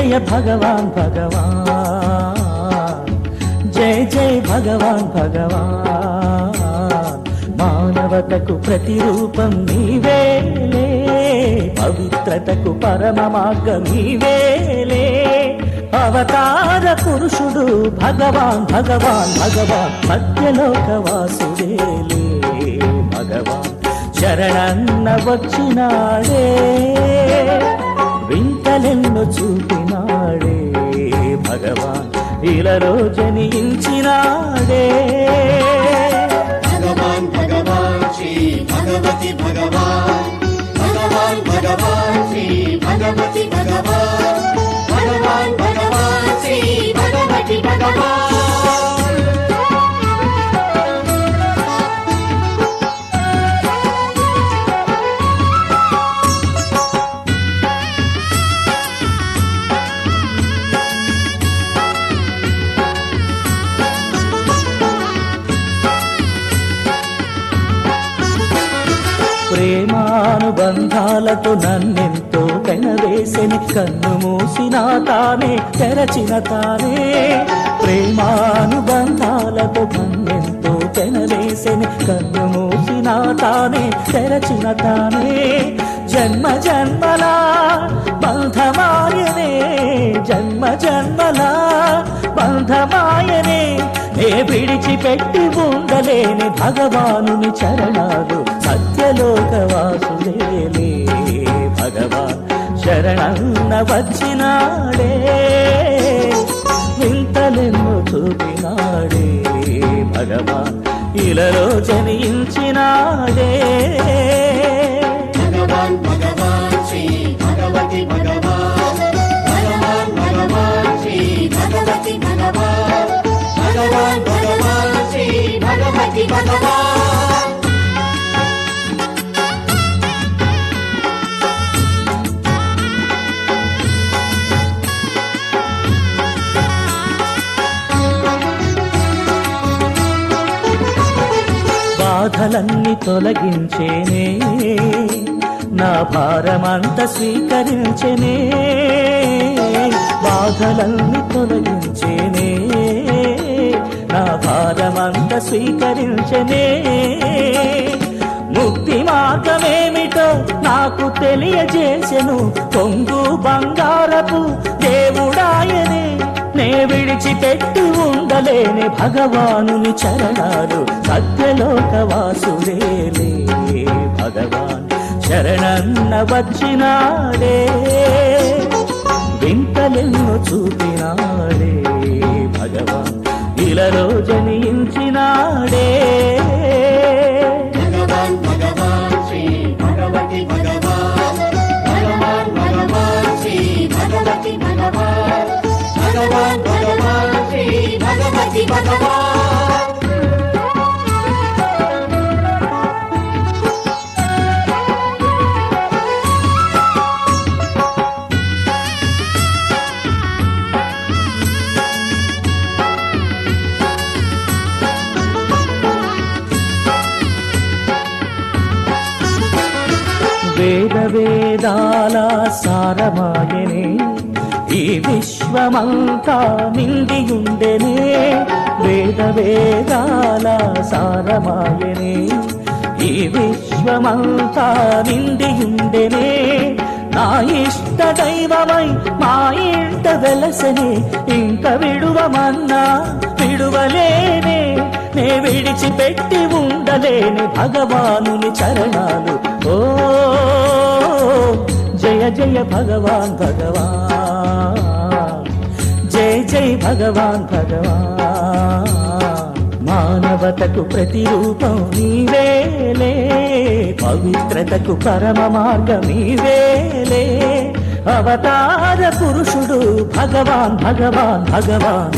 జయ భగవాన్ భగవాన్, జయ జయ భగవాన్ భగవాన్. మానవతకు ప్రతిరూపం నీవేలే, పవిత్రతకు పరమ మార్గం నీవేలే. అవతార పురుషుడు భగవాన్ భగవాన్ భగవాన్, సత్యలోకవాసుడేలే భగవాన్. శరణన్న వచ్చినాడే, వింతలెన్నో చూపినాడే భగవాన్, ఇలలో జనించినాడే. భగవాన్ భగవాన్ శ్రీ భగవతి భగవాన్, భగవాన్ భగవాన్ శ్రీ భగవతి భగవాన్, భగవాన్ భగవాన్ శ్రీ భగవతి భగవాన్. ప్రేమానుబంధాలతో నన్నెంతో పెనవేసెని, కన్ను మూసిన తానే తెరచిన తానే. ప్రేమానుబంధాలతో నన్నెంతో పెనవేసెని, కన్ను మూసిన తానే తెరచిన తానే. జన్మ జన్మలా బంధమాయనే, జన్మ జన్మలా బంధమాయనే. నే విడిచిపెట్టి ఉండలేని భగవానుని చరణాలు, సత్యలోకవాసులేలే భగవాన్. శరణన్న వచ్చినాడే, వింతలెన్నో చూపినాడే భగవాన్, ఇలలో జనించినాడే. భగవాన్ భగవాన్ శ్రీ భగవతి భగవాన్, భగవాన్ భగవాన్ శ్రీ భగవతి భగవాన్, భగవాన్ భగవాన్ శ్రీ భగవతి భగవాన్. బాధలన్నీ తొలగించేనే, నా భారమంత స్వీకరించెనే. బాధలన్నీ తొలగించేనే, నా భారమంత స్వీకరించెనే. ముక్తి మార్గమేమిటో నాకు తెలియజేసెను, పొంగు బంగారపు దేవుడాయనే. నే విడిచిపెట్టి ఉండలేని భగవానుని చరణాలు, సత్యలోకవాసుడేలే భగవాన్. శరణన్న వచ్చినాడే, వింతలెన్నో చూపినాడే భగవాన్, ఇలలో జనించినాడే. భగవాన్ భగవాన్ శ్రీ భగవతి భగవాన్, భగవాన్ భగవాన్ శ్రీ భగవతి భగవాన్, భగవాన్ భగవాన్ శ్రీ భగవతి భగవాన్. వేద వేదాల సారమాయనే, ఈ విశ్వమంతా నిండియుండెనే. వేద వేదాల సారమాయనే, ఈ విశ్వమంతా నిండియుండెనే. నా ఇష్ట దైవమై మా ఇంట వెలసనే, ఇంక విడువమన్నా విడువలేనే. నే విడిచిపెట్టి ఉండలేని భగవానుని చరణాలు. ఓ జయ జయ భగవాన్ భగవాన్, జయ జయ భగవాన్ భగవాన్. మానవతకు ప్రతిరూపం నీవేలే, పవిత్రతకు పరమ మార్గం నీవేలే. అవతార పురుషుడు భగవాన్ భగవాన్ భగవాన్.